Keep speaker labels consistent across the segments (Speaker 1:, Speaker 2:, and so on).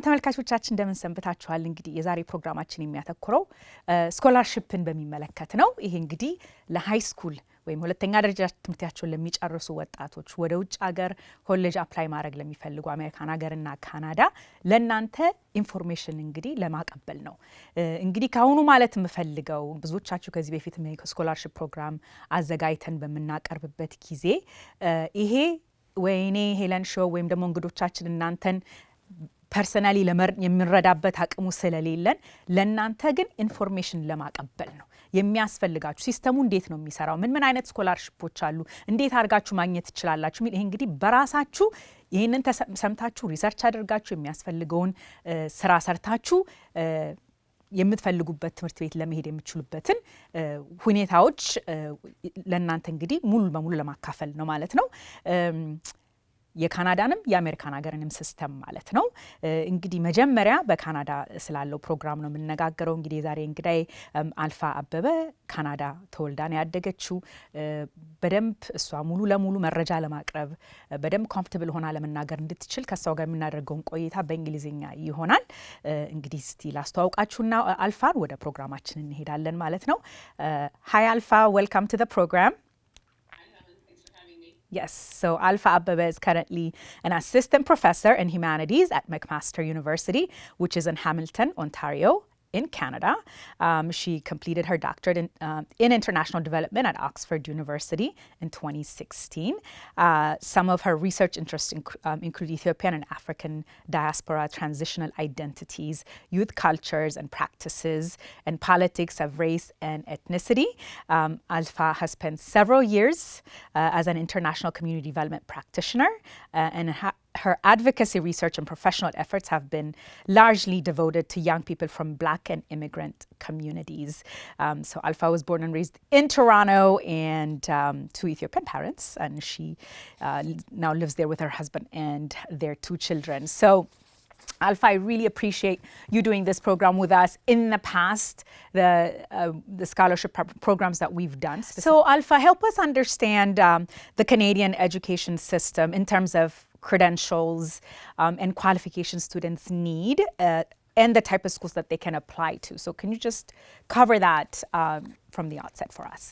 Speaker 1: ተመልካቾቻችን እንደምን ሰንብታችኋል? እንግዲህ የዛሬ ፕሮግራማችን የሚያተኩረው ስኮላርሺፕን በሚመለከት ነው። ይሄ እንግዲህ ለሃይ ስኩል ወይም ሁለተኛ ደረጃ ትምህርታቸውን ለሚጨርሱ ወጣቶች ወደ ውጭ ሀገር ኮሌጅ አፕላይ ማድረግ ለሚፈልጉ አሜሪካን ሀገርና ካናዳ ለእናንተ ኢንፎርሜሽን እንግዲህ ለማቀበል ነው። እንግዲህ ካሁኑ ማለት የምፈልገው ብዙዎቻችሁ ከዚህ በፊት ስኮላርሺፕ ፕሮግራም አዘጋጅተን በምናቀርብበት ጊዜ ይሄ ወይኔ ሄለን ሾው ወይም ደግሞ እንግዶቻችን እናንተን ፐርሰናሊ የምንረዳበት አቅሙ ስለሌለን ለእናንተ ግን ኢንፎርሜሽን ለማቀበል ነው የሚያስፈልጋችሁ። ሲስተሙ እንዴት ነው የሚሰራው፣ ምን አይነት ስኮላርሺፖች አሉ፣ እንዴት አድርጋችሁ ማግኘት ትችላላችሁ የሚል ይሄ እንግዲህ በራሳችሁ ይህንን ሰምታችሁ ሪሰርች አድርጋችሁ የሚያስፈልገውን ስራ ሰርታችሁ የምትፈልጉበት ትምህርት ቤት ለመሄድ የምትችሉበትን ሁኔታዎች ለእናንተ እንግዲህ ሙሉ በሙሉ ለማካፈል ነው ማለት ነው። የካናዳንም የአሜሪካን ሀገርንም ሲስተም ማለት ነው። እንግዲህ መጀመሪያ በካናዳ ስላለው ፕሮግራም ነው የምንነጋገረው። እንግዲህ የዛሬ እንግዳይ አልፋ አበበ ካናዳ ተወልዳ ነው ያደገችው። በደንብ እሷ ሙሉ ለሙሉ መረጃ ለማቅረብ በደንብ ኮምፎርታብል ሆና ለመናገር እንድትችል ከሷው ጋር የምናደርገውን ቆይታ በእንግሊዝኛ ይሆናል። እንግዲህ እስቲ ላስተዋውቃችሁና አልፋን ወደ ፕሮግራማችን እንሄዳለን ማለት ነው። ሃይ አልፋ, welcome to the program. Yes, so Alpha Abebe is currently an assistant professor in humanities at McMaster University, which is in Hamilton, Ontario, in Canada. She completed her doctorate in international development at Oxford University in 2016. Some of her research interests include Ethiopian and African diaspora, transitional identities, youth cultures and practices, and politics of race and ethnicity. Alpha has spent several years as an international community development practitioner, and her advocacy research and professional efforts have been largely devoted to young people from Black and immigrant communities. So Alpha was born and raised in Toronto and to Ethiopian parents, and she now lives there with her husband and their 2 children. So Alpha, I really appreciate you doing this program with us. In the past, the scholarship programs that we've done. So Alpha, help us understand the Canadian education system in terms of credentials and qualifications students need and the type of schools that they can apply to. So can you just cover that from the outset for us?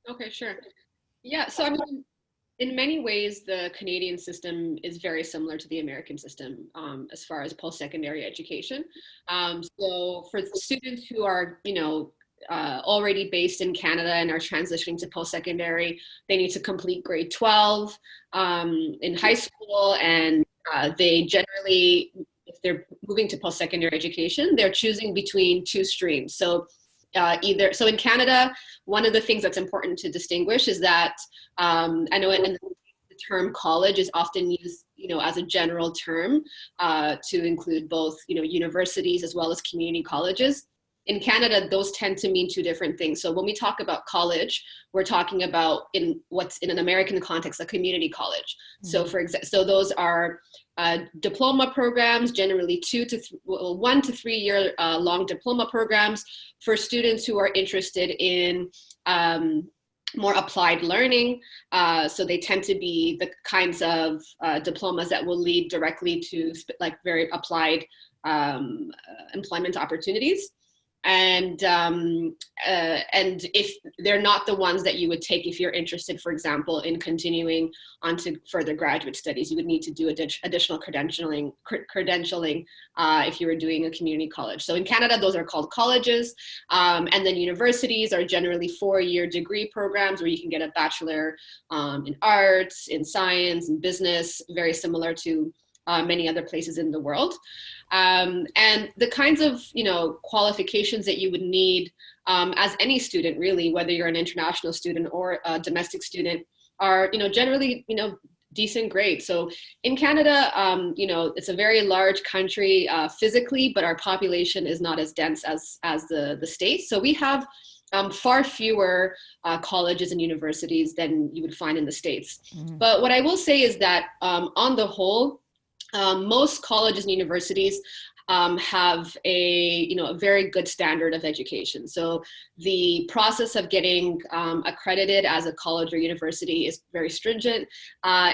Speaker 2: Okay, sure. Yeah, so I mean, in many ways, the Canadian system is very similar to the American system as far as post-secondary education. So for students who are, already based in Canada and are transitioning to post-secondary, they need to complete grade 12 in high school, and they generally, if they're moving to post-secondary education, they're choosing between 2 streams. So so in Canada, one of the things that's important to distinguish is that I know the term college is often used, as a general term to include both, universities as well as community colleges. In Canada, those tend to mean 2 different things. So when we talk about college, we're talking about in what's in an American context, a community college. Mm-hmm. So so those are diploma programs, generally 1 to 3 year long diploma programs for students who are interested in more applied learning. So they tend to be the kinds of diplomas that will lead directly to like very applied employment opportunities. And if they're not the ones that you would take if you're interested, for example, in continuing on to further graduate studies, you would need to do additional credentialing if you were doing a community college. So in Canada, those are called colleges. And then universities are generally 4-year degree programs where you can get a bachelor in arts, in science, in business, very similar to many other places in the world. And the kinds of, qualifications that you would need as any student, really, whether you're an international student or a domestic student, are, generally, decent grades. So in Canada, it's a very large country physically, but our population is not as dense as the States. So we have far fewer colleges and universities than you would find in the States. Mm-hmm. But what I will say is that on the whole, most colleges and universities have a very good standard of education. So the process of getting accredited as a college or university is very stringent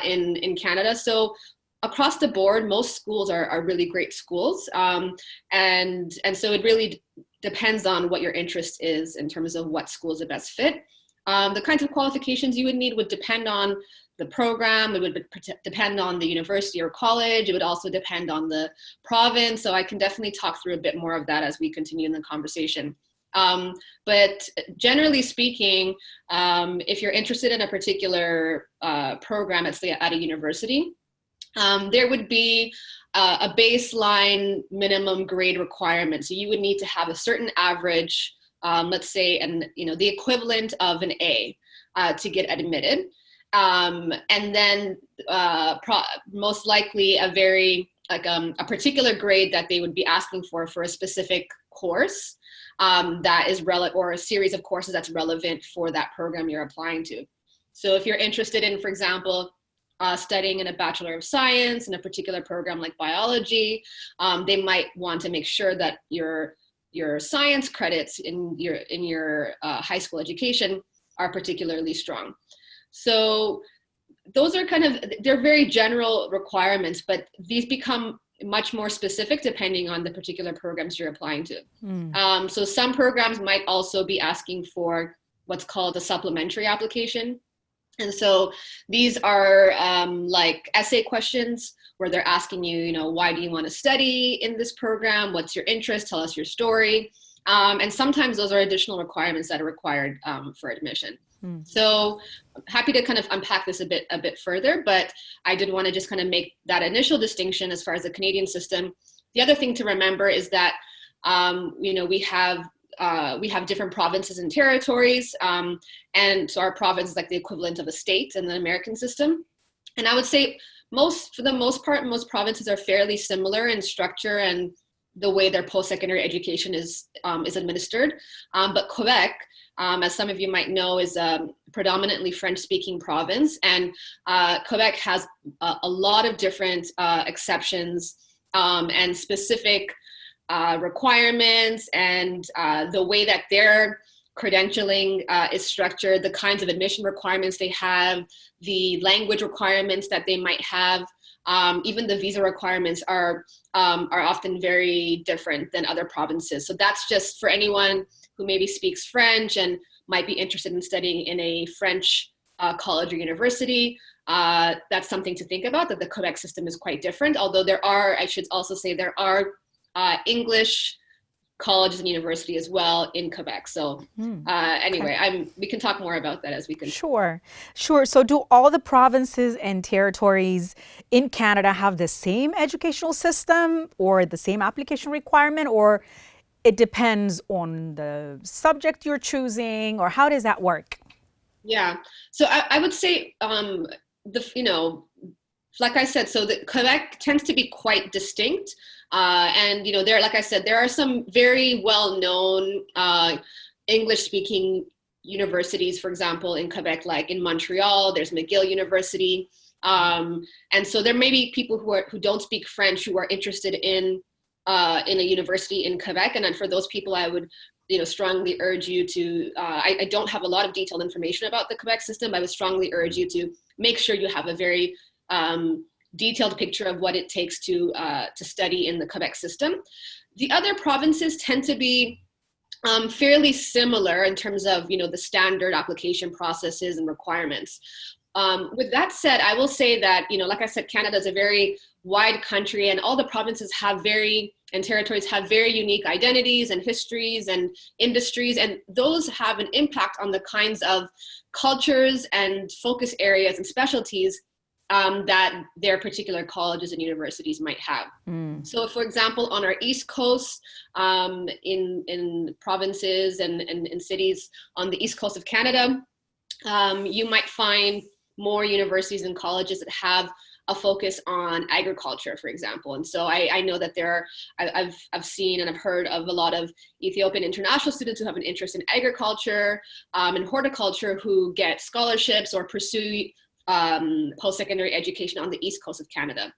Speaker 2: in Canada. So across the board, most schools are really great schools. And so it really depends on what your interest is in terms of what school is the best fit. The kinds of qualifications you would need would depend on the program. It would depend on the university or college. It would also depend on the province. So I can definitely talk through a bit more of that as we continue in the conversation. But generally speaking, if you're interested in a particular program at a university, there would be a baseline minimum grade requirement. So you would need to have a certain average, let's say, the equivalent of an A to get admitted. And then most likely a particular grade that they would be asking for a specific course that is or a series of courses that's relevant for that program you're applying to. So if you're interested in, for example, studying in a Bachelor of Science in a particular program like biology, they might want to make sure that your science credits in your high school education are particularly strong. So those are they're very general requirements, but these become much more specific depending on the particular programs you're applying to. So some programs might also be asking for what's called a supplementary application. And so these are like essay questions where they're asking you, why do you want to study in this program? What's your interest? Tell us your story. And sometimes those are additional requirements that are required for admission. So I'm happy to unpack this a bit further, but I did want to just make that initial distinction as far as the Canadian system. The other thing to remember is that, we have different provinces and territories. And so our province is like the equivalent of a state in the American system. And I would say for the most part, most provinces are fairly similar in structure and the way their post-secondary education is administered. But Quebec, as some of you might know, is a predominantly French-speaking province. And Quebec has a lot of different exceptions and specific requirements, and the way that their credentialing is structured, the kinds of admission requirements they have, the language requirements that they might have, even the visa requirements are often very different than other provinces. So that's just for anyone who maybe speaks French and might be interested in studying in a French college or university. That's something to think about, that the Quebec system is quite different, although I should also say there are English colleges and university as well in Quebec. So anyway, okay. We can talk more about that as we can.
Speaker 1: Sure. So do all the provinces and territories in Canada have the same educational system or the same application requirement, or it depends on the subject you're choosing, or how does that work?
Speaker 2: Yeah. So I would say, like I said, so the Quebec tends to be quite distinct. And, like I said, there are some very well-known English-speaking universities, for example, in Quebec, like in Montreal, there's McGill University. And so there may be people who don't speak French who are interested in a university in Quebec. And then for those people, I would strongly urge you to, I don't have a lot of detailed information about the Quebec system. I would strongly urge you to make sure you have a very detailed picture of what it takes to study in the Quebec system. The other provinces tend to be fairly similar in terms of the standard application processes and requirements. With that said, I will say that like I said, Canada is a very wide country, and all the provinces and territories have very unique identities and histories and industries, and those have an impact on the kinds of cultures and focus areas and specialties that their particular colleges and universities might have. So for example, on our East Coast, in provinces and in cities on the East Coast of Canada, you might find more universities and colleges that have a focus on agriculture, for example. And so I know that I've seen and I've heard of a lot of Ethiopian international students who have an interest in agriculture and horticulture who get scholarships or pursue post-secondary education on the East Coast of Canada.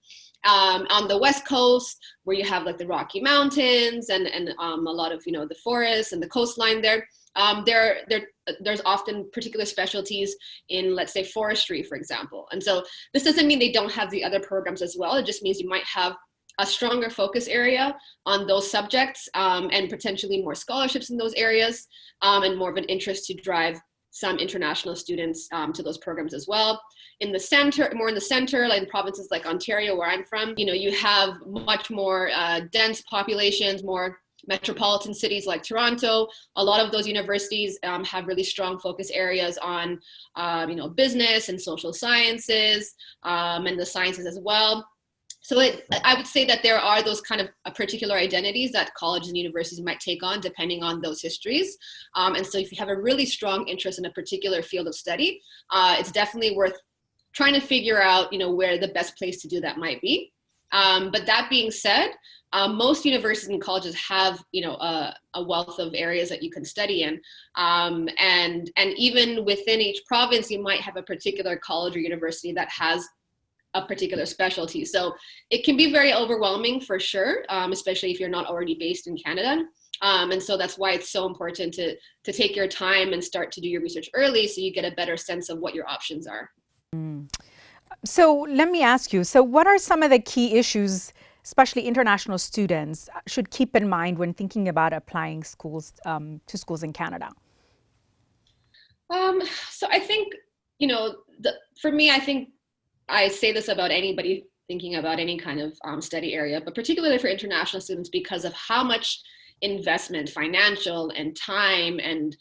Speaker 2: On the West Coast, where you have like the Rocky Mountains and a lot of the forests and the coastline there, There's often particular specialties in, let's say, forestry, for example. And so this doesn't mean they don't have the other programs as well. It just means you might have a stronger focus area on those subjects, and potentially more scholarships in those areas, and more of an interest to drive some international students to those programs as well. In the center, like in provinces like Ontario, where I'm from, you have much more dense populations, more metropolitan cities like Toronto. A lot of those universities have really strong focus areas on, business and social sciences, and the sciences as well. So I would say that there are those kind of particular identities that colleges and universities might take on depending on those histories. And so if you have a really strong interest in a particular field of study, it's definitely worth trying to figure out, where the best place to do that might be. But that being said, most universities and colleges have, a wealth of areas that you can study in. And even within each province, you might have a particular college or university that has a particular specialty. So it can be very overwhelming for sure, especially if you're not already based in Canada. And so that's why it's so important to take your time and start to do your research early so you get a better sense of what your options are.
Speaker 1: So let me ask you, so what are some of the key issues, especially international students, should keep in mind when thinking about applying to schools in Canada?
Speaker 2: So I think, for me, I think I say this about anybody thinking about any kind of study area, but particularly for international students, because of how much investment, financial and time, and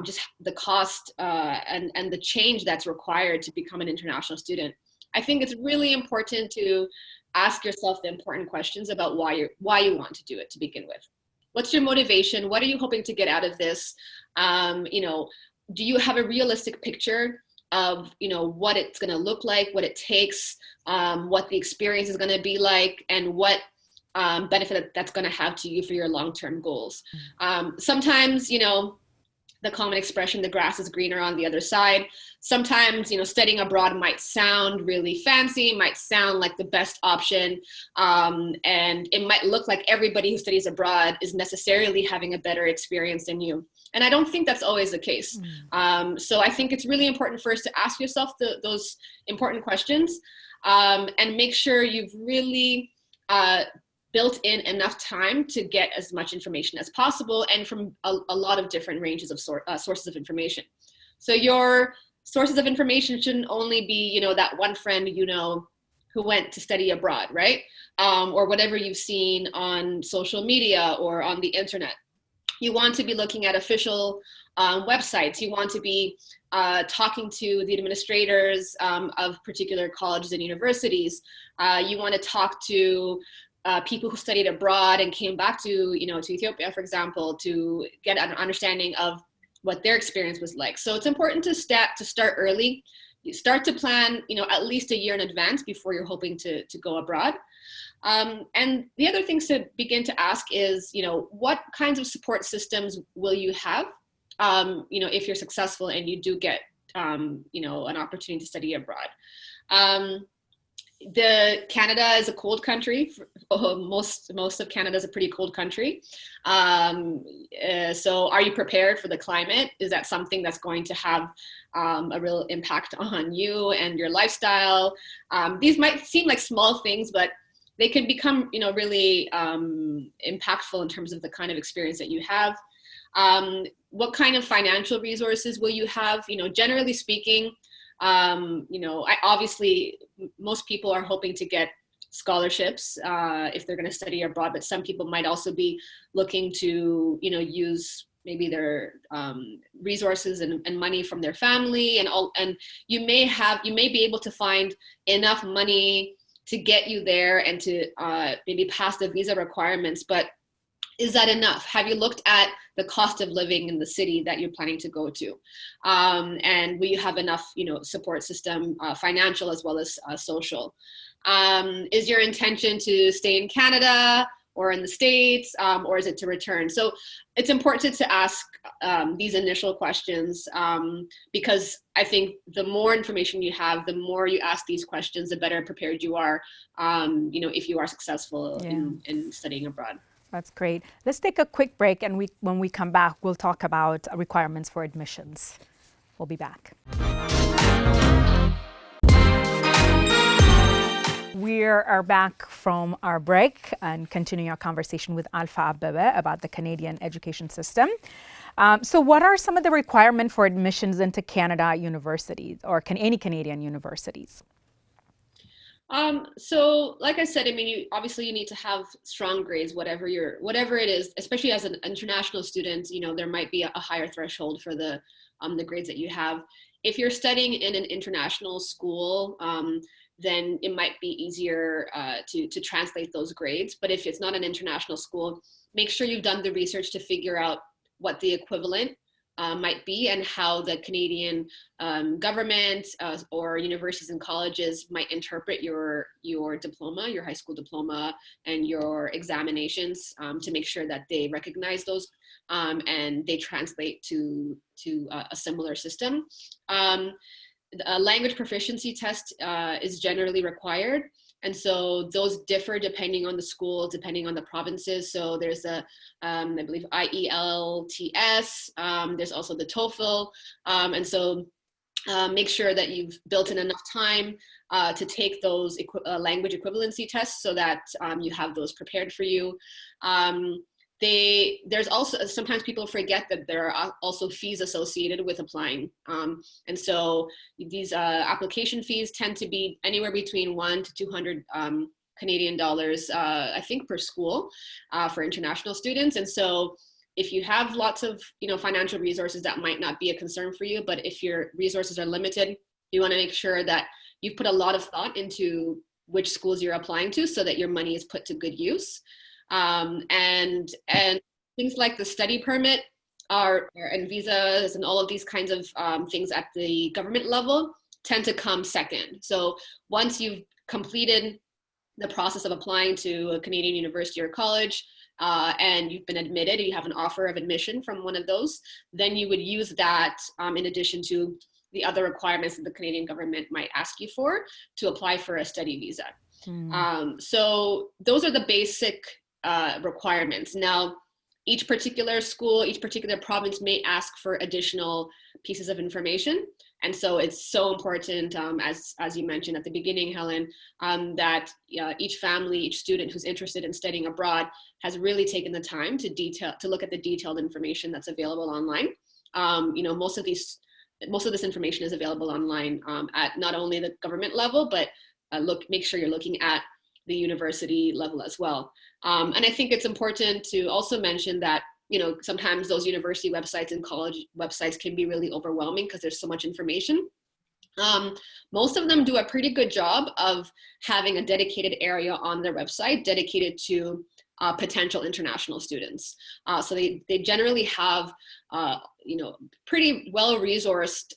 Speaker 2: just the cost and the change that's required to become an international student. I think it's really important to ask yourself the important questions about why you want to do it to begin with. What's your motivation? What are you hoping to get out of this? Do you have a realistic picture of what it's going to look like, what it takes, what the experience is going to be like, and what benefit that's going to have to you for your long-term goals. Sometimes, the common expression, the grass is greener on the other side. Sometimes, studying abroad might sound really fancy, might sound like the best option. And it might look like everybody who studies abroad is necessarily having a better experience than you. And I don't think that's always the case. So I think it's really important first to ask yourself those important questions, and make sure you've really built in enough time to get as much information as possible, and from a lot of different ranges of sources of information. So your sources of information shouldn't only be, that one friend, who went to study abroad, right? Or whatever you've seen on social media or on the internet. You want to be looking at official websites. You want to be talking to the administrators of particular colleges and universities. You want to talk to people who studied abroad and came back to, to Ethiopia, for example, to get an understanding of what their experience was like. So it's important to start early. You start to plan, at least a year in advance before you're hoping to go abroad. And the other things to begin to ask is, what kinds of support systems will you have, if you're successful and you do get, an opportunity to study abroad. Canada is a cold country. Most of Canada is a pretty cold country. So are you prepared for the climate? Is that something that's going to have a real impact on you and your lifestyle? These might seem like small things, but they can become, really impactful in terms of the kind of experience that you have. What kind of financial resources will you have? Generally speaking, obviously most people are hoping to get scholarships if they're going to study abroad, but some people might also be looking to, use maybe their resources and money from their family, and you may be able to find enough money to get you there and to maybe pass the visa requirements, but is that enough? Have you looked at the cost of living in the city that you're planning to go to? And will you have enough, support system, financial as well as social? Is your intention to stay in Canada or in the States, or is it to return? So it's important to ask these initial questions, because I think the more information you have, the more you ask these questions, the better prepared you are, if you are successful in studying abroad.
Speaker 1: That's great. Let's take a quick break, and when we come back, we'll talk about requirements for admissions. We'll be back. We are back from our break and continuing our conversation with Alpha Abbebe about the Canadian education system. So what are some of the requirements for admissions into Canada universities or any Canadian universities?
Speaker 2: So like I said, I mean, obviously you need to have strong grades, whatever it is, especially as an international student, you know, there might be a higher threshold for the grades that you have. If you're studying in an international school, then it might be easier to translate those grades. But if it's not an international school, make sure you've done the research to figure out what the equivalent might be and how the Canadian government or universities and colleges might interpret your diploma, your high school diploma, and your examinations to make sure that they recognize those and they translate to a similar system. A language proficiency test is generally required. And so those differ depending on the school, depending on the provinces. So there's I believe, IELTS. There's also the TOEFL. And so make sure that you've built in enough time to take those language equivalency tests so that you have those prepared for you. There's also, sometimes people forget that there are also fees associated with applying. And so these application fees tend to be anywhere between 100 to 200 Canadian dollars, I think, per school for international students. And so if you have lots of, you know, financial resources, that might not be a concern for you. But if your resources are limited, you want to make sure that you've put a lot of thought into which schools you're applying to so that your money is put to good use. And things like the study permit and visas and all of these kinds of things at the government level tend to come second. So once you've completed the process of applying to a Canadian university or college and you've been admitted, you have an offer of admission from one of those, then you would use that in addition to the other requirements that the Canadian government might ask you for to apply for a study visa. So those are the basic requirements. Now, each particular school, each particular province may ask for additional pieces of information. And so it's so important, as you mentioned at the beginning, Helen, that each family, each student who's interested in studying abroad has really taken the time to look at the detailed information that's available online. You know, most of this information is available online at not only the government level, but make sure you're looking at the university level as well. And I think it's important to also mention that, you know, sometimes those university websites and college websites can be really overwhelming because there's so much information. Most of them do a pretty good job of having a dedicated area on their website dedicated to potential international students. So they generally have, you know, pretty well-resourced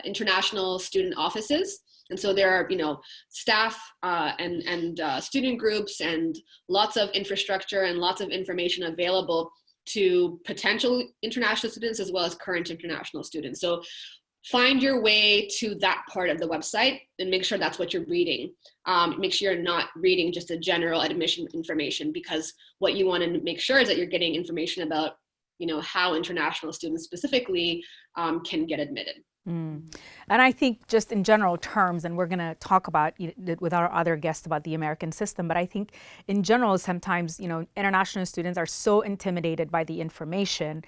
Speaker 2: international student offices. And so there are, you know, staff and student groups and lots of infrastructure and lots of information available to potential international students as well as current international students. So find your way to that part of the website and make sure that's what you're reading. Make sure you're not reading just a general admission information, because what you want to make sure is that you're getting information about, you know, how international students specifically can get admitted.
Speaker 1: And I think just in general terms, and we're going to talk about with our other guests about the American system, but I think in general, sometimes, you know, international students are so intimidated by the information.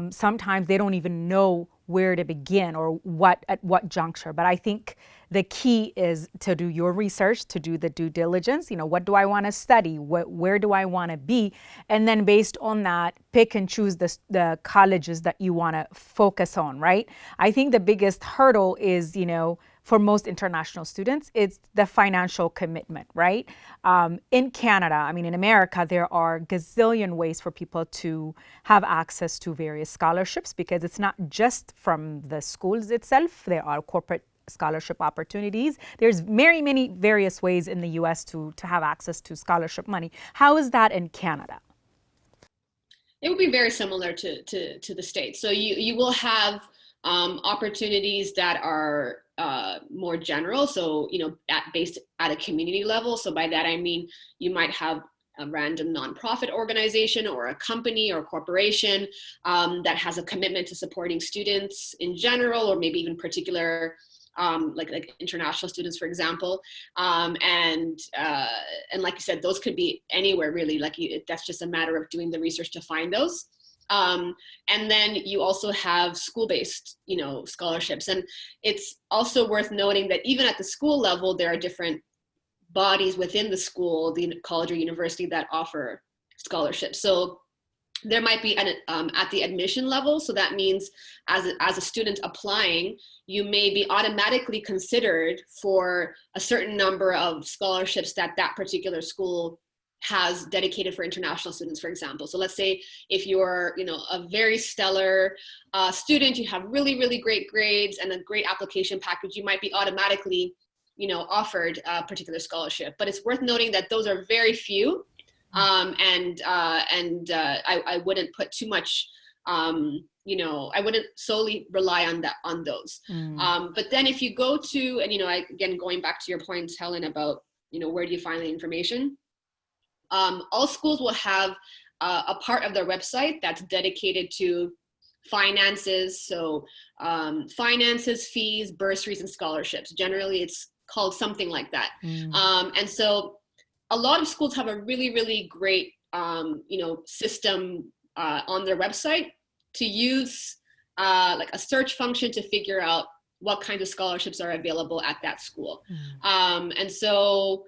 Speaker 1: Sometimes they don't even know where to begin or at what juncture. But I think the key is to do your research, to do the due diligence. You know, what do I want to study? Where do I want to be? And then based on that, pick and choose the colleges that you want to focus on, right? I think the biggest hurdle is, you know, for most international students, it's the financial commitment, right? In Canada, I mean, in America, there are gazillion ways for people to have access to various scholarships, because it's not just from the schools itself. There are corporate scholarship opportunities. There's many various ways in the US to have access to scholarship money. How is that in Canada?
Speaker 2: It would be very similar to the States. So you will have opportunities that are more general. So, based at a community level. So by that, I mean, you might have a random nonprofit organization or a company or corporation that has a commitment to supporting students in general, or maybe even particular like international students, for example. And like you said, those could be anywhere really. That's just a matter of doing the research to find those. And then you also have school-based, scholarships. And it's also worth noting that even at the school level, there are different bodies within the school, the college or university, that offer scholarships. So there might be at the admission level. So that means as a student applying, you may be automatically considered for a certain number of scholarships that particular school has dedicated for international students, for example. So let's say if you're, a very stellar student, you have really, really great grades and a great application package, you might be automatically, offered a particular scholarship. But it's worth noting that those are very few. I wouldn't put too much, I wouldn't solely rely on those. But then if you go to, and, again, going back to your points, Helen, about, where do you find the information? All schools will have a part of their website that's dedicated to finances. So finances, fees, bursaries, and scholarships. Generally, it's called something like that. And so a lot of schools have a really, really great, system on their website to use like a search function to figure out what kinds of scholarships are available at that school. And so,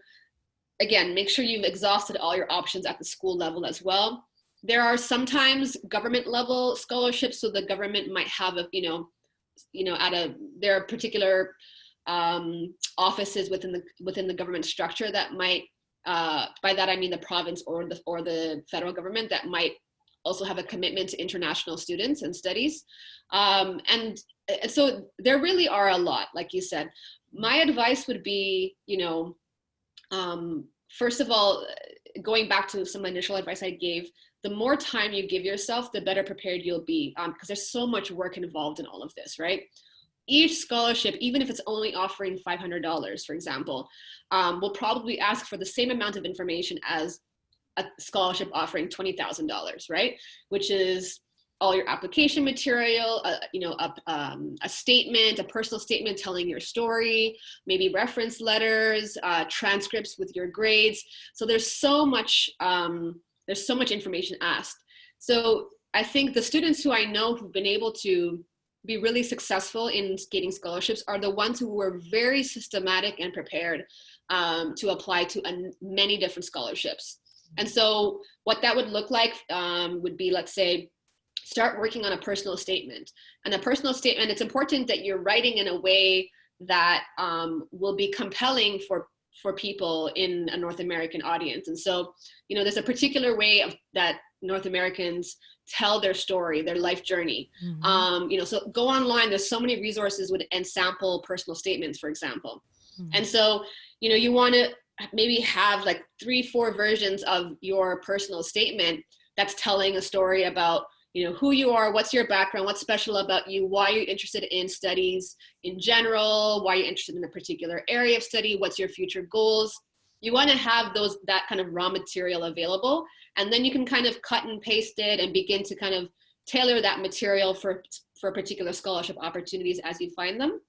Speaker 2: again, make sure you've exhausted all your options at the school level as well. There are sometimes government level scholarships. So the government might have there are particular offices within the government structure that might, by that I mean the province or the federal government, that might also have a commitment to international students and studies. And so there really are a lot, like you said. My advice would be, first of all, going back to some initial advice I gave, the more time you give yourself, the better prepared you'll be, because there's so much work involved in all of this, right? Each scholarship, even if it's only offering $500, for example, will probably ask for the same amount of information as a scholarship offering $20,000, right? Which is all your application material, a statement, a personal statement telling your story, maybe reference letters, transcripts with your grades. So there's so much information asked. So I think the students who I know who've been able to be really successful in getting scholarships are the ones who were very systematic and prepared to apply to many different scholarships. And so what that would look like would be, let's say, start working on a personal statement. And a personal statement, it's important that you're writing in a way that will be compelling for people in a North American audience. And so, there's a particular way that North Americans tell their story, their life journey. So go online, there's so many resources and sample personal statements, for example. And so, you want to maybe have like 3-4 versions of your personal statement that's telling a story about, who you are, what's your background, what's special about you, why you're interested in studies in general, why you're interested in a particular area of study, what's your future goals. You want to have that kind of raw material available, and then you can kind of cut and paste it and begin to kind of tailor that material for particular scholarship opportunities as you find them.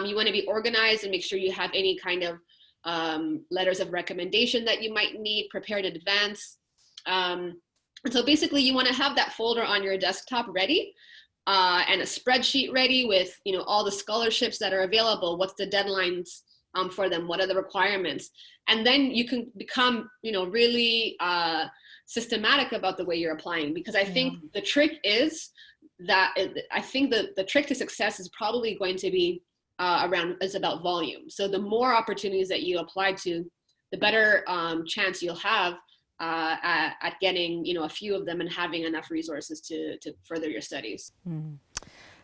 Speaker 2: You want to be organized and make sure you have any kind of letters of recommendation that you might need prepared in advance. And so basically you want to have that folder on your desktop ready and a spreadsheet ready with, all the scholarships that are available. What's the deadlines for them? What are the requirements? And then you can become, really systematic about the way you're applying, because I think the trick is that the trick to success is probably going to be about volume. So the more opportunities that you apply to, the better chance you'll have at getting, a few of them and having enough resources to further your studies.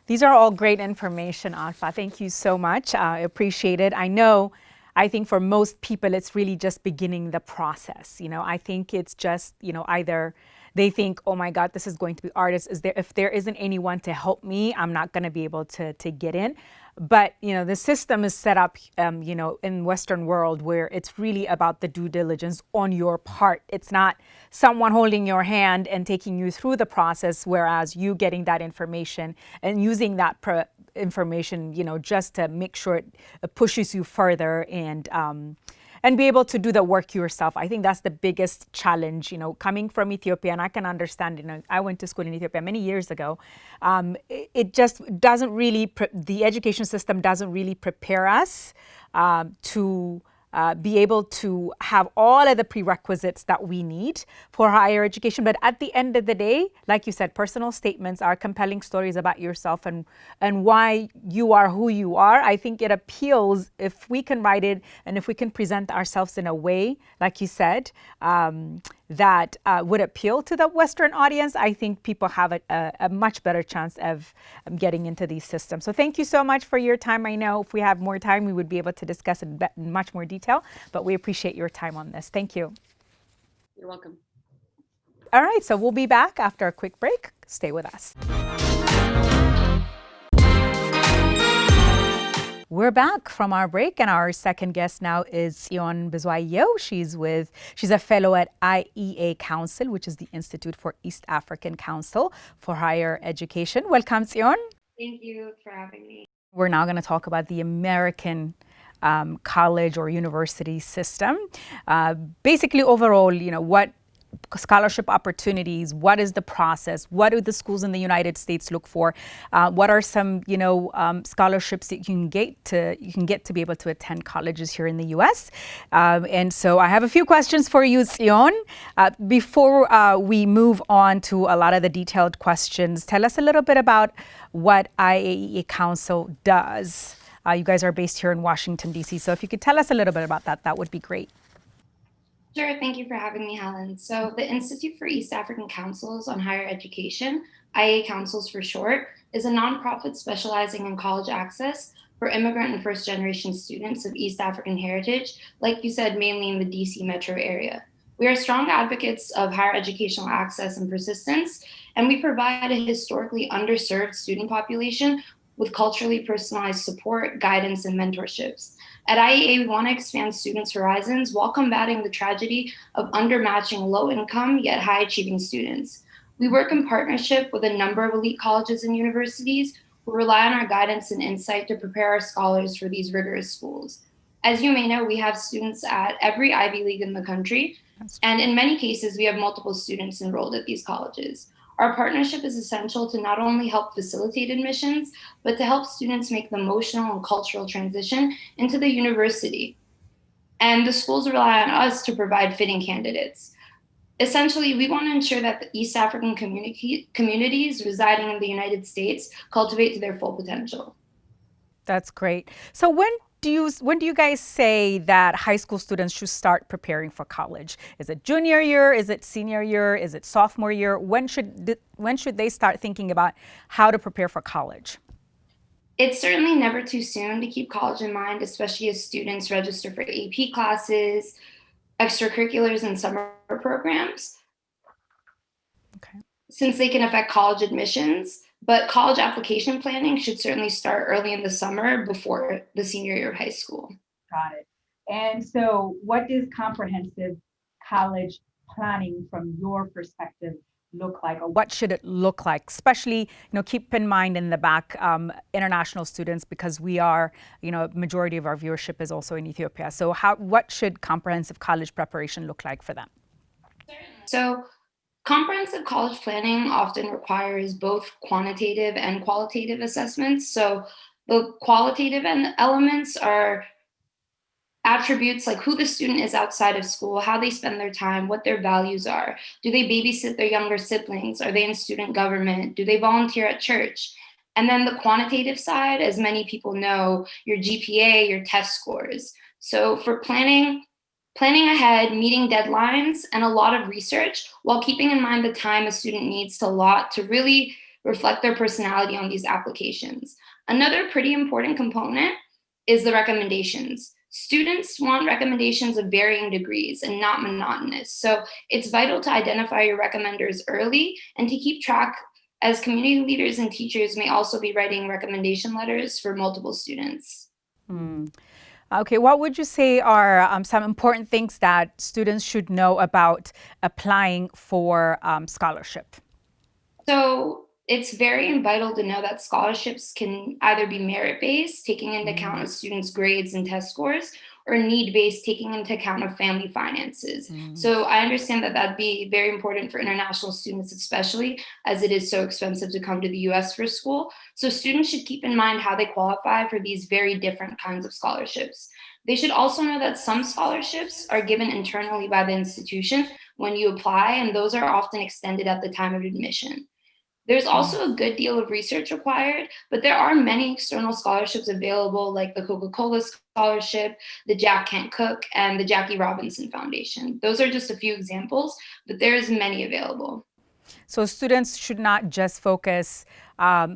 Speaker 1: These are all great information, Alpha. Thank you so much. I appreciate it. I think for most people, it's really just beginning the process. I think it's just, either they think, oh my God, this is going to be artists. If there isn't anyone to help me, I'm not going to be able to get in. But, the system is set up, in Western world where it's really about the due diligence on your part. It's not someone holding your hand and taking you through the process, whereas you getting that information and using that information, just to make sure it pushes you further and be able to do the work yourself. I think that's the biggest challenge, coming from Ethiopia. And I can understand, I went to school in Ethiopia many years ago. It just doesn't really, the education system doesn't really prepare us to be able to have all of the prerequisites that we need for higher education. But at the end of the day, like you said, personal statements are compelling stories about yourself and why you are who you are. I think it appeals if we can write it and if we can present ourselves in a way, like you said, that would appeal to the Western audience. I think people have a much better chance of getting into these systems. So thank you so much for your time. I know if we have more time, we would be able to discuss it in much more detail, but we appreciate your time on this. Thank you.
Speaker 2: You're welcome.
Speaker 1: All right, so we'll be back after a quick break. Stay with us. We're back from our break, and our second guest now is Sion Bizwayo. She's a fellow at IEA Council, which is the Institute for East African Council for Higher Education. Welcome, Sion.
Speaker 3: Thank you for having me.
Speaker 1: We're now going to talk about the American college or university system. Basically, overall, what scholarship opportunities, what is the process, what do the schools in the United States look for, what are some scholarships that you can get to be able to attend colleges here in the US. And so I have a few questions for you, Sion. Before we move on to a lot of the detailed questions, tell us a little bit about what IAEA Council does. You guys are based here in Washington, D.C., so if you could tell us a little bit about that, that would be great.
Speaker 3: Sure, thank you for having me, Helen. So the Institute for East African Councils on Higher Education, IEA Councils for short, is a nonprofit specializing in college access for immigrant and first-generation students of East African heritage, like you said, mainly in the DC metro area. We are strong advocates of higher educational access and persistence, and we provide a historically underserved student population with culturally personalized support, guidance, and mentorships. At IEA, we want to expand students' horizons while combating the tragedy of undermatching low-income yet high-achieving students. We work in partnership with a number of elite colleges and universities who rely on our guidance and insight to prepare our scholars for these rigorous schools. As you may know, we have students at every Ivy League in the country, and in many cases, we have multiple students enrolled at these colleges. Our partnership is essential to not only help facilitate admissions, but to help students make the emotional and cultural transition into the university. And the schools rely on us to provide fitting candidates. Essentially, we want to ensure that the East African communities residing in the United States cultivate to their full potential.
Speaker 1: That's great. So when do you guys say that high school students should start preparing for college? Is it junior year? Is it senior year? Is it sophomore year? When should they start thinking about how to prepare for college?
Speaker 3: It's certainly never too soon to keep college in mind, especially as students register for AP classes, extracurriculars, and summer programs.
Speaker 1: Okay.
Speaker 3: Since they can affect college admissions, but college application planning should certainly start early in the summer before the senior year of high school.
Speaker 4: Got it. And so what does comprehensive college planning from your perspective look like?
Speaker 1: Or what should it look like? Especially, keep in mind in the back, international students, because we are, majority of our viewership is also in Ethiopia. So what should comprehensive college preparation look like for them?
Speaker 3: So comprehensive college planning often requires both quantitative and qualitative assessments. So the qualitative elements are attributes like who the student is outside of school, how they spend their time, what their values are. Do they babysit their younger siblings? Are they in student government? Do they volunteer at church? And then the quantitative side, as many people know, your GPA, your test scores. So for planning ahead, meeting deadlines, and a lot of research while keeping in mind the time a student needs to really reflect their personality on these applications. Another pretty important component is the recommendations. Students want recommendations of varying degrees and not monotonous. So it's vital to identify your recommenders early and to keep track as community leaders and teachers may also be writing recommendation letters for multiple students.
Speaker 1: Okay, what would you say are some important things that students should know about applying for scholarship?
Speaker 3: So it's very vital to know that scholarships can either be merit-based, taking into account a student's grades and test scores, or need-based, taking into account of family finances. So I understand that that'd be very important for international students, especially as it is so expensive to come to the US for school. So students should keep in mind how they qualify for these very different kinds of scholarships. They should also know that some scholarships are given internally by the institution when you apply, and those are often extended at the time of admission. There's also a good deal of research required, but there are many external scholarships available, like the Coca-Cola Scholarship, the Jack Kent Cook, and the Jackie Robinson Foundation. Those are just a few examples, but there's many available.
Speaker 1: So students should not just focus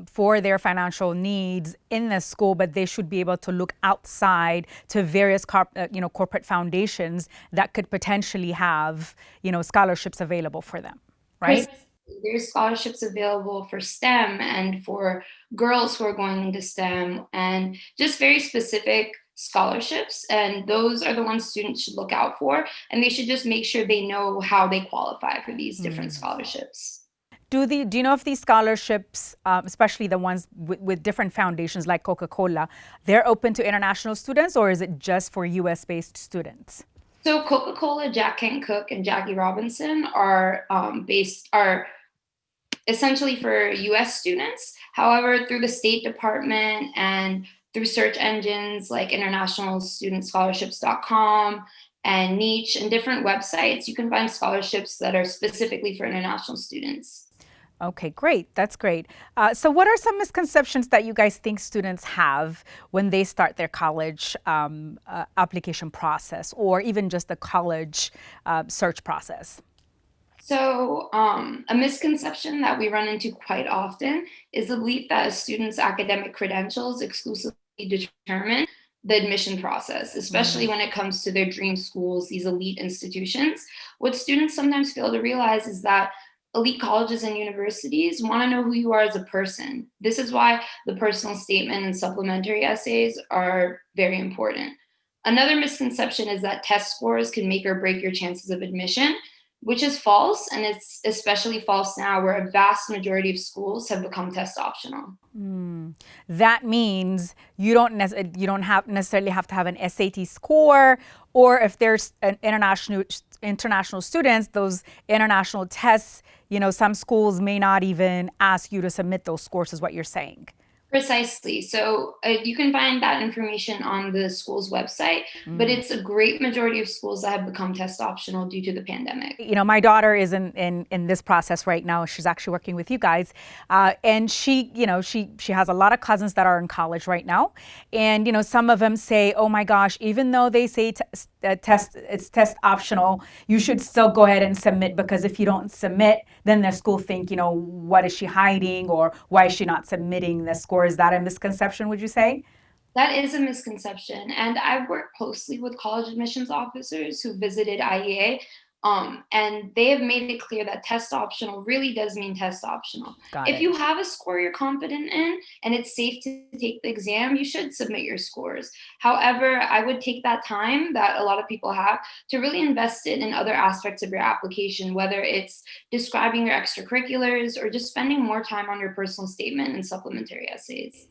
Speaker 1: for their financial needs in the school, but they should be able to look outside to various corporate foundations that could potentially have scholarships available for them, right?
Speaker 3: There's scholarships available for STEM and for girls who are going into STEM, and just very specific scholarships. And those are the ones students should look out for. And they should just make sure they know how they qualify for these different scholarships.
Speaker 1: Do you know if these scholarships, especially the ones with different foundations like Coca-Cola, they're open to international students, or is it just for US-based students?
Speaker 3: So Coca-Cola, Jack Kent Cook, and Jackie Robinson are essentially for US students. However, through the State Department and through search engines like internationalstudentscholarships.com and Niche and different websites, you can find scholarships that are specifically for international students.
Speaker 1: Okay, great. That's great. So what are some misconceptions that you guys think students have when they start their college application process, or even just the college search process?
Speaker 3: So a misconception that we run into quite often is the belief that a student's academic credentials exclusively determine the admission process, especially when it comes to their dream schools, these elite institutions. What students sometimes fail to realize is that elite colleges and universities want to know who you are as a person. This is why the personal statement and supplementary essays are very important. Another misconception is that test scores can make or break your chances of admission, which is false, and it's especially false now where a vast majority of schools have become test optional.
Speaker 1: That means you don't necessarily have to have an SAT score, or if there's an international students, those international tests, some schools may not even ask you to submit those scores, is what you're saying.
Speaker 3: Precisely. So you can find that information on the school's website, but it's a great majority of schools that have become test optional due to the pandemic.
Speaker 1: My daughter is in this process right now. She's actually working with you guys, and she has a lot of cousins that are in college right now, and some of them say, "Oh my gosh, even though they say it's test optional, you should still go ahead and submit, because if you don't submit, then the school think, what is she hiding, or why is she not submitting the score?" Is that a misconception, would you say?
Speaker 3: That is a misconception. And I've worked closely with college admissions officers who visited IEA, and they have made it clear that test optional really does mean test optional. If you have a score you're confident in and it's safe to take the exam, you should submit your scores. However, I would take that time that a lot of people have to really invest it in other aspects of your application, whether it's describing your extracurriculars or just spending more time on your personal statement and supplementary essays.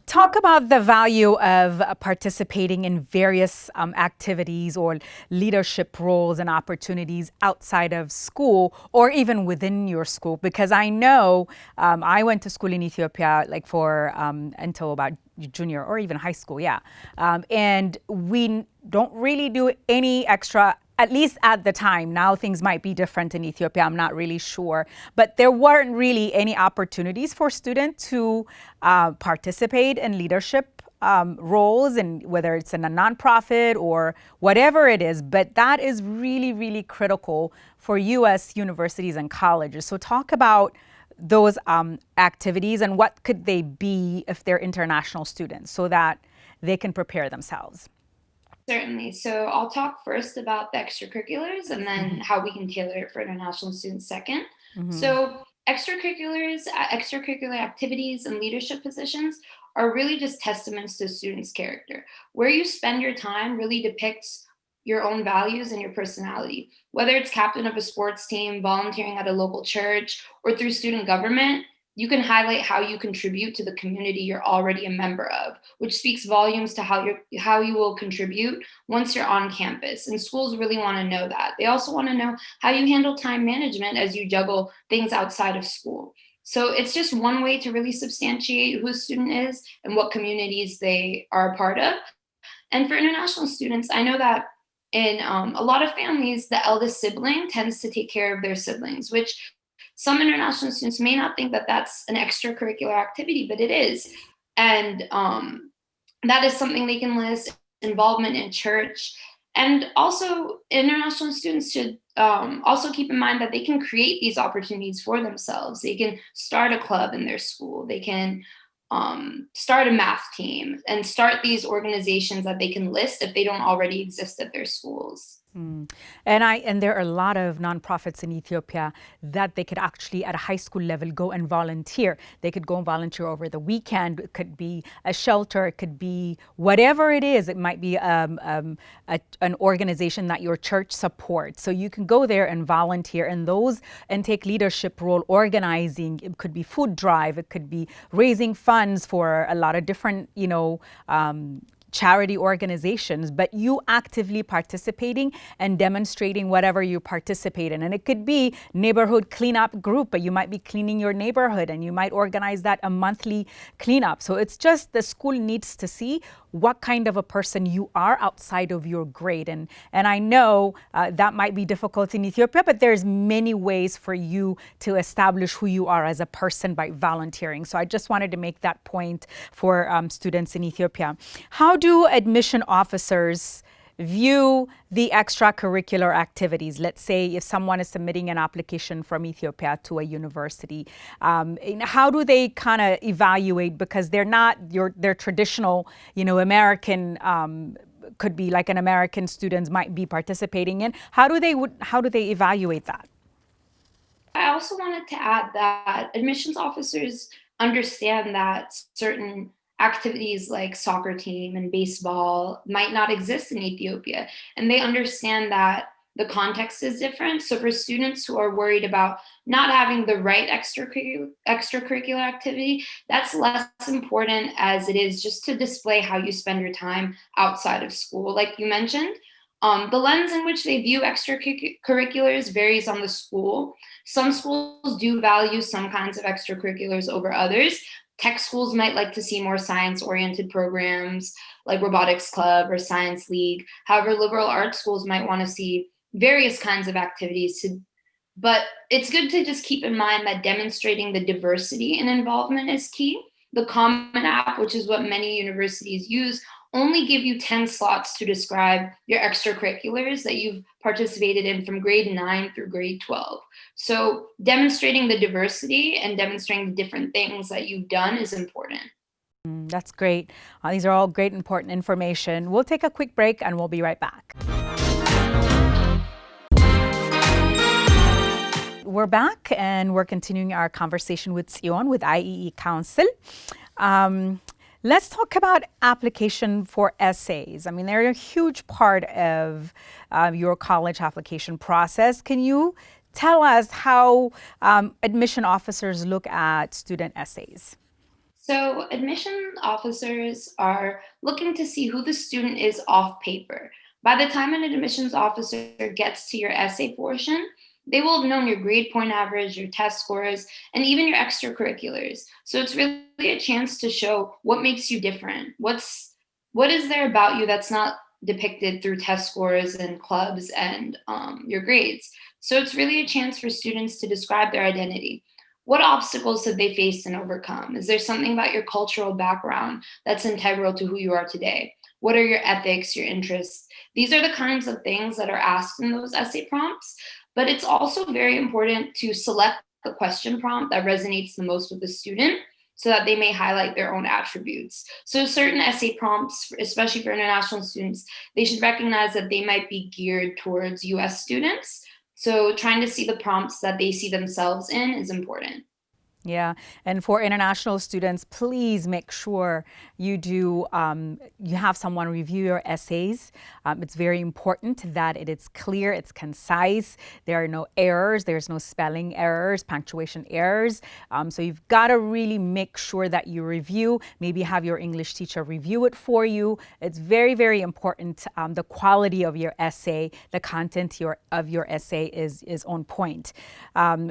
Speaker 1: Talk about the value of participating in various activities or leadership roles and opportunities outside of school or even within your school, because I know I went to school in Ethiopia for until about junior or even high school, and we don't really do any extra, at least at the time. Now things might be different in Ethiopia, I'm not really sure. But there weren't really any opportunities for students to participate in leadership roles, and whether it's in a nonprofit or whatever it is. But that is really, really critical for U.S. universities and colleges. So talk about those activities and what could they be if they're international students, so that they can prepare themselves.
Speaker 3: Certainly. So I'll talk first about the extracurriculars and then how we can tailor it for international students second. So extracurricular activities, and leadership positions are really just testaments to students' character. Where you spend your time really depicts your own values and your personality. Whether it's captain of a sports team, volunteering at a local church, or through student government, you can highlight how you contribute to the community you're already a member of, which speaks volumes to how you will contribute once you're on campus. And schools really want to know that. They also want to know how you handle time management as you juggle things outside of school. So it's just one way to really substantiate who a student is and what communities they are a part of. And for international students, I know that in a lot of families, the eldest sibling tends to take care of their siblings, which some international students may not think that that's an extracurricular activity, but it is. And that is something they can list: involvement in church. And also, international students should also keep in mind that they can create these opportunities for themselves. They can start a club in their school. They can start a math team and start these organizations that they can list if they don't already exist at their schools.
Speaker 1: And there are a lot of nonprofits in Ethiopia that they could actually at a high school level go and volunteer. They could go and volunteer over the weekend. It could be a shelter. It could be whatever it is. It might be an organization that your church supports. So you can go there and volunteer and take leadership role organizing. It could be food drive. It could be raising funds for a lot of different, charity organizations, but you actively participating and demonstrating whatever you participate in. And it could be neighborhood cleanup group, but you might be cleaning your neighborhood and you might organize that a monthly cleanup. So it's just the school needs to see what kind of a person you are outside of your grade. And I know that might be difficult in Ethiopia, but there's many ways for you to establish who you are as a person by volunteering. So I just wanted to make that point for students in Ethiopia. How do admission officers view the extracurricular activities? Let's say if someone is submitting an application from Ethiopia to a university, how do they kind of evaluate, because they're not their traditional, American, could be like an American students might be participating in. How do they evaluate that?
Speaker 3: I also wanted to add that admissions officers understand that certain activities like soccer team and baseball might not exist in Ethiopia. And they understand that the context is different. So for students who are worried about not having the right extracurricular activity, that's less important as it is just to display how you spend your time outside of school. Like you mentioned, the lens in which they view extracurriculars varies on the school. Some schools do value some kinds of extracurriculars over others. Tech schools might like to see more science-oriented programs like Robotics Club or Science League. However, liberal arts schools might want to see various kinds of activities. But it's good to just keep in mind that demonstrating the diversity and involvement is key. The Common App, which is what many universities use, only give you 10 slots to describe your extracurriculars that you've participated in from grade 9 through grade 12. So demonstrating the diversity and demonstrating the different things that you've done is important.
Speaker 1: That's great. These are all great, important information. We'll take a quick break and we'll be right back. We're back and we're continuing our conversation with Sion with IEE Council. Let's talk about application for essays. I mean, they're a huge part of your college application process. Can you tell us how admission officers look at student essays?
Speaker 3: So admission officers are looking to see who the student is off paper. By the time an admissions officer gets to your essay portion, they will have known your grade point average, your test scores, and even your extracurriculars. So it's really a chance to show what makes you different. What is there about you that's not depicted through test scores and clubs and your grades? So it's really a chance for students to describe their identity. What obstacles have they faced and overcome? Is there something about your cultural background that's integral to who you are today? What are your ethics, your interests? These are the kinds of things that are asked in those essay prompts. But it's also very important to select the question prompt that resonates the most with the student so that they may highlight their own attributes. So certain essay prompts, especially for international students, they should recognize that they might be geared towards US students. So trying to see the prompts that they see themselves in is important.
Speaker 1: Yeah, and for international students, please make sure you do you have someone review your essays. It's very important that it is clear, it's concise. There are no errors, there's no spelling errors, punctuation errors. So you've got to really make sure that you review. Maybe have your English teacher review it for you. It's very, very important. The quality of your essay, the content of your essay is on point.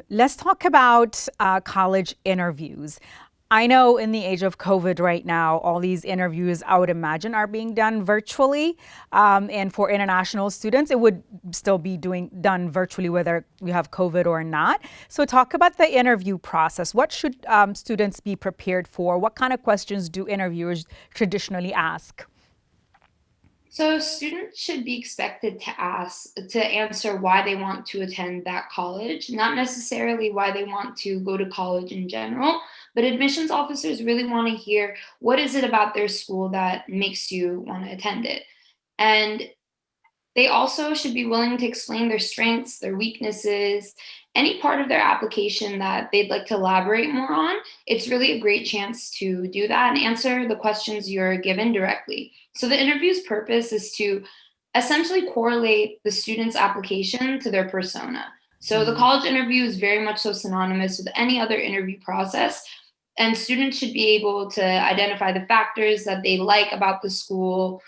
Speaker 1: Let's talk about college interviews. I know in the age of COVID right now, all these interviews I would imagine are being done virtually. And for international students, it would still be done virtually whether you have COVID or not. So talk about the interview process. What should students be prepared for? What kind of questions do interviewers traditionally ask?
Speaker 3: So students should be expected to answer why they want to attend that college, not necessarily why they want to go to college in general, but admissions officers really want to hear what is it about their school that makes you want to attend it. And they also should be willing to explain their strengths, their weaknesses, any part of their application that they'd like to elaborate more on. It's really a great chance to do that and answer the questions you're given directly. So the interview's purpose is to essentially correlate the student's application to their persona. So the college interview is very much so synonymous with any other interview process. And students should be able to identify the factors that they like about the school,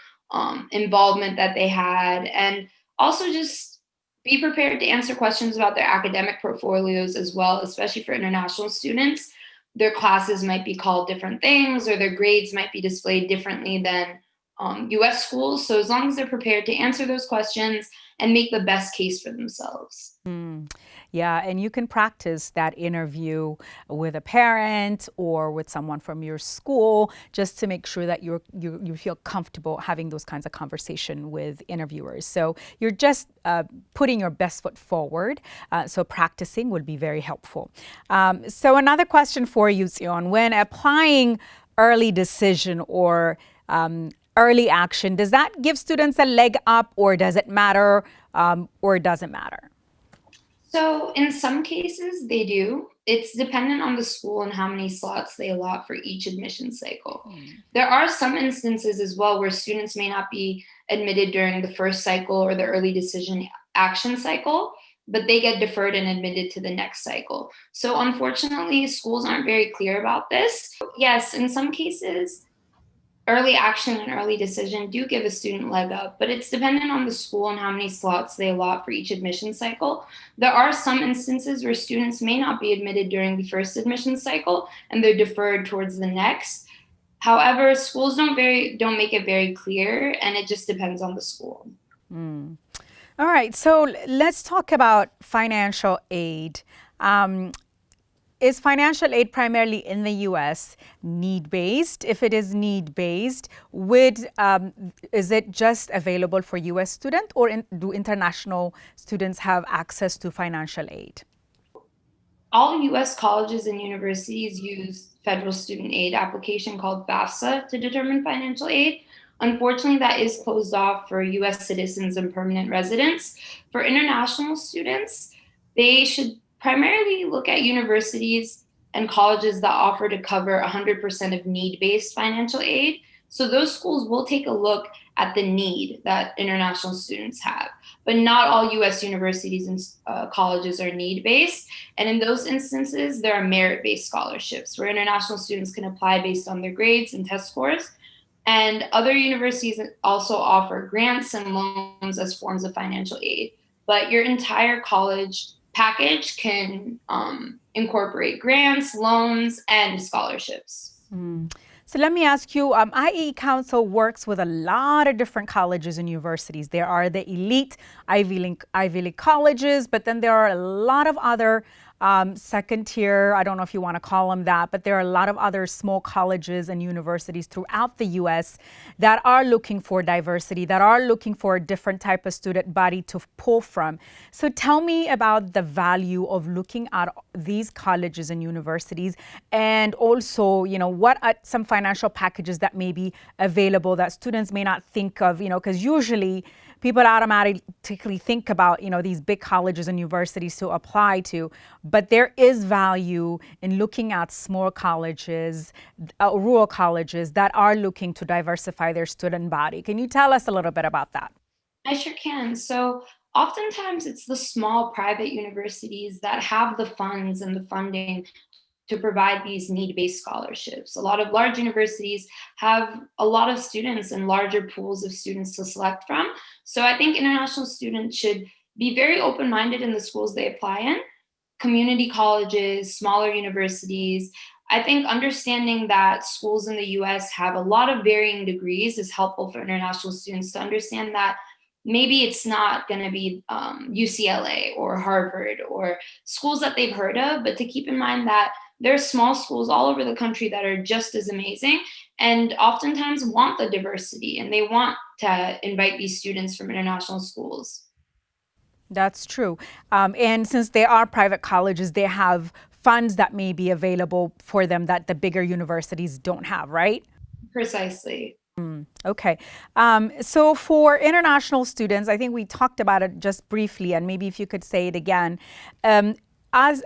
Speaker 3: involvement that they had, and also just be prepared to answer questions about their academic portfolios as well, especially for international students. Their classes might be called different things, or their grades might be displayed differently than US schools. So as long as they're prepared to answer those questions and make the best case for themselves.
Speaker 1: Yeah, and you can practice that interview with a parent or with someone from your school just to make sure that you feel comfortable having those kinds of conversation with interviewers. So you're just putting your best foot forward. So practicing would be very helpful. So another question for you, Sion, when applying early decision or early action, does that give students a leg up, or does it matter, or it doesn't matter?
Speaker 3: So in some cases, they do. It's dependent on the school and how many slots they allot for each admission cycle. There are some instances as well where students may not be admitted during the first cycle or the early decision action cycle, but they get deferred and admitted to the next cycle. So unfortunately, schools aren't very clear about this. Yes, in some cases, early action and early decision do give a student leg up, but it's dependent on the school and how many slots they allot for each admission cycle. There are some instances where students may not be admitted during the first admission cycle and they're deferred towards the next. However, schools don't make it very clear, and it just depends on the school.
Speaker 1: All right, so let's talk about financial aid. Is financial aid primarily in the U.S. need-based? If it is need-based, is it just available for U.S. students, or do international students have access to financial aid?
Speaker 3: All U.S. colleges and universities use federal student aid application called FAFSA to determine financial aid. Unfortunately, that is closed off for U.S. citizens and permanent residents. For international students, they should primarily look at universities and colleges that offer to cover 100% of need-based financial aid. So those schools will take a look at the need that international students have. But not all US universities and colleges are need-based. And in those instances, there are merit-based scholarships where international students can apply based on their grades and test scores. And other universities also offer grants and loans as forms of financial aid. But your entire college package can incorporate grants, loans, and scholarships.
Speaker 1: So let me ask you, IE Council works with a lot of different colleges and universities. There are the elite Ivy League colleges, but then there are a lot of other second tier, I don't know if you want to call them that, but there are a lot of other small colleges and universities throughout the U.S. that are looking for diversity, that are looking for a different type of student body to pull from. So tell me about the value of looking at these colleges and universities, and also, what are some financial packages that may be available that students may not think of, because usually people automatically think about, these big colleges and universities to apply to, but there is value in looking at small colleges, rural colleges that are looking to diversify their student body. Can you tell us a little bit about that?
Speaker 3: I sure can. So oftentimes it's the small private universities that have the funds and the funding to provide these need-based scholarships. A lot of large universities have a lot of students and larger pools of students to select from. So I think international students should be very open-minded in the schools they apply in. Community colleges, smaller universities. I think understanding that schools in the US have a lot of varying degrees is helpful for international students to understand that maybe it's not going to be UCLA or Harvard or schools that they've heard of, but to keep in mind that there are small schools all over the country that are just as amazing and oftentimes want the diversity and they want to invite these students from international schools.
Speaker 1: That's true. And since they are private colleges, they have funds that may be available for them that the bigger universities don't have, right?
Speaker 3: Precisely.
Speaker 1: Okay. So for international students, I think we talked about it just briefly, and maybe if you could say it again. As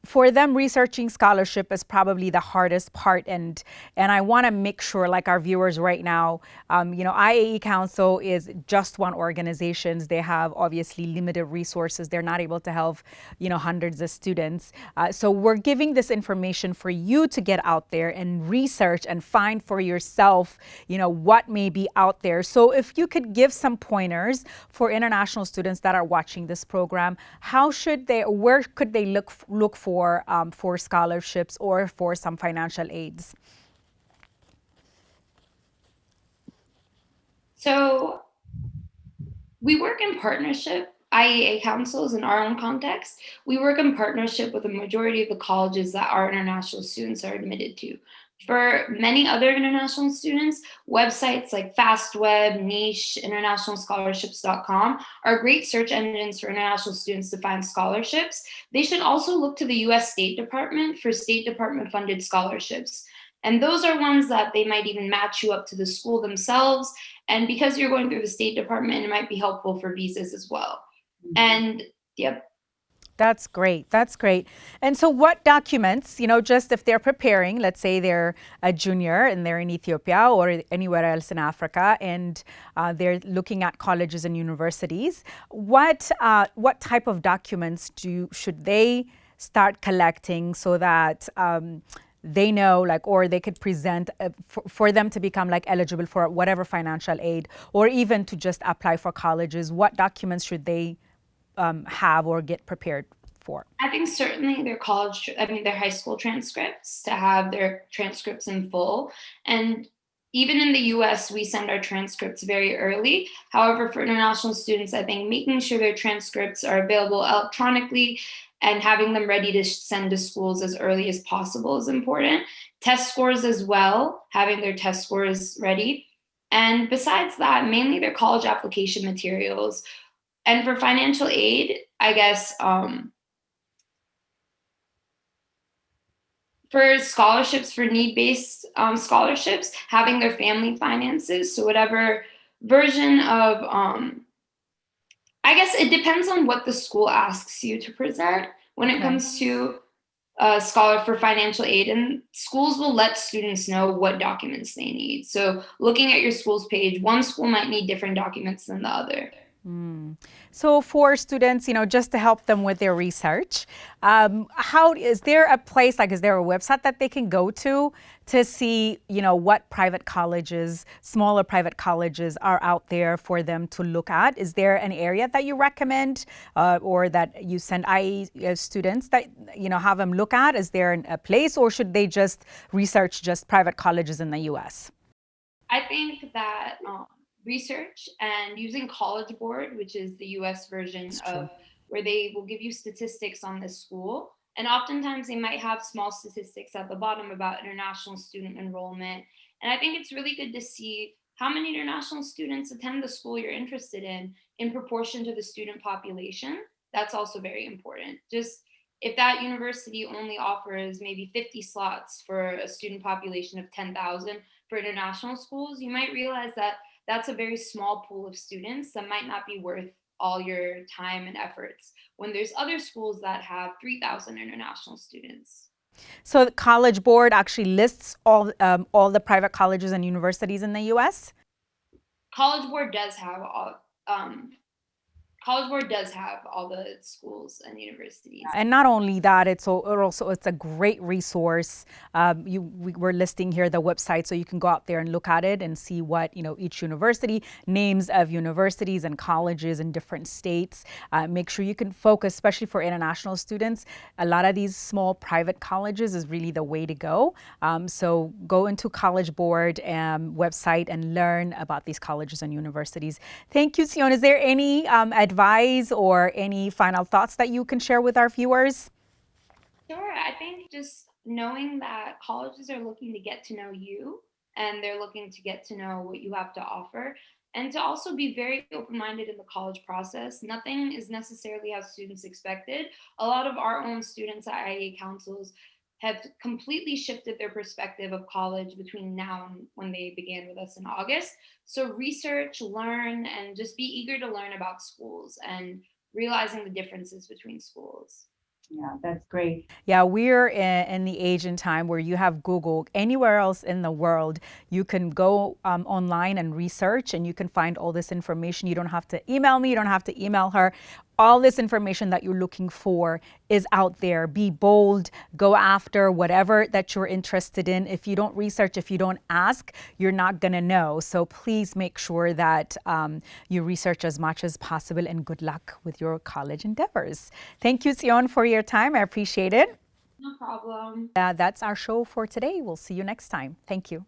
Speaker 1: for them, researching scholarship is probably the hardest part, and I want to make sure, like our viewers right now, IAE Council is just one organization. They have obviously limited resources. They're not able to help, hundreds of students. So we're giving this information for you to get out there and research and find for yourself, what may be out there. So if you could give some pointers for international students that are watching this program, where could they look for scholarships or for some financial aids?
Speaker 3: So we work in partnership, IEA councils in our own context. We work in partnership with the majority of the colleges that our international students are admitted to. For many other international students, websites like FastWeb, Niche, internationalscholarships.com are great search engines for international students to find scholarships. They should also look to the US State Department for State Department funded scholarships. And those are ones that they might even match you up to the school themselves. And because you're going through the State Department, it might be helpful for visas as well. And yep.
Speaker 1: That's great. That's great. And so what documents, just if they're preparing, let's say they're a junior and they're in Ethiopia or anywhere else in Africa, and they're looking at colleges and universities, what type of documents should they start collecting so that they know, or they could present for them to become eligible for whatever financial aid, or even to just apply for colleges? What documents should they have or get prepared for?
Speaker 3: I think certainly their high school transcripts, to have their transcripts in full. And even in the US, we send our transcripts very early. However, for international students, I think making sure their transcripts are available electronically and having them ready to send to schools as early as possible is important. Test scores as well, having their test scores ready. And besides that, mainly their college application materials. And for financial aid, I guess for scholarships, for need-based scholarships, having their family finances. So whatever version of, I guess it depends on what the school asks you to present when it comes to scholar for financial aid, and schools will let students know what documents they need. So looking at your school's page, one school might need different documents than the other.
Speaker 1: So for students, just to help them with their research, how is there a place, is there a website that they can go to see, what private colleges, smaller private colleges are out there for them to look at? Is there an area that you recommend or that you send IE students that, have them look at? Is there a place, or should they just research just private colleges in the US?
Speaker 3: I think that research and using College Board, which is the US version of where they will give you statistics on this school. And oftentimes they might have small statistics at the bottom about international student enrollment. And I think it's really good to see how many international students attend the school you're interested in proportion to the student population. That's also very important. Just if that university only offers maybe 50 slots for a student population of 10,000 for international schools, you might realize that that's a very small pool of students that might not be worth all your time and efforts when there's other schools that have 3,000 international students.
Speaker 1: So the College Board actually lists all the private colleges and universities in the U.S.?
Speaker 3: College Board does have all the schools and universities.
Speaker 1: And not only that, it's a great resource. We're listing here the website, so you can go out there and look at it and see what each university, names of universities and colleges in different states. Make sure you can focus, especially for international students. A lot of these small private colleges is really the way to go. So go into College Board website and learn about these colleges and universities. Thank you, Sion. Is there any advice or any final thoughts that you can share with our viewers?
Speaker 3: Sure. I think just knowing that colleges are looking to get to know you and they're looking to get to know what you have to offer, and to also be very open-minded in the college process. Nothing is necessarily as students expected. A lot of our own students at IEA councils have completely shifted their perspective of college between now and when they began with us in August. So research, learn, and just be eager to learn about schools and realizing the differences between schools.
Speaker 4: Yeah, that's great.
Speaker 1: Yeah, we're in the age and time where you have Google. Anywhere else in the world, you can go online and research, and you can find all this information. You don't have to email me. You don't have to email her. All this information that you're looking for is out there. Be bold. Go after whatever that you're interested in. If you don't research, if you don't ask, you're not going to know. So please make sure that you research as much as possible, and good luck with your college endeavors. Thank you, Sion, for your time. I appreciate it.
Speaker 3: No problem.
Speaker 1: That's our show for today. We'll see you next time. Thank you.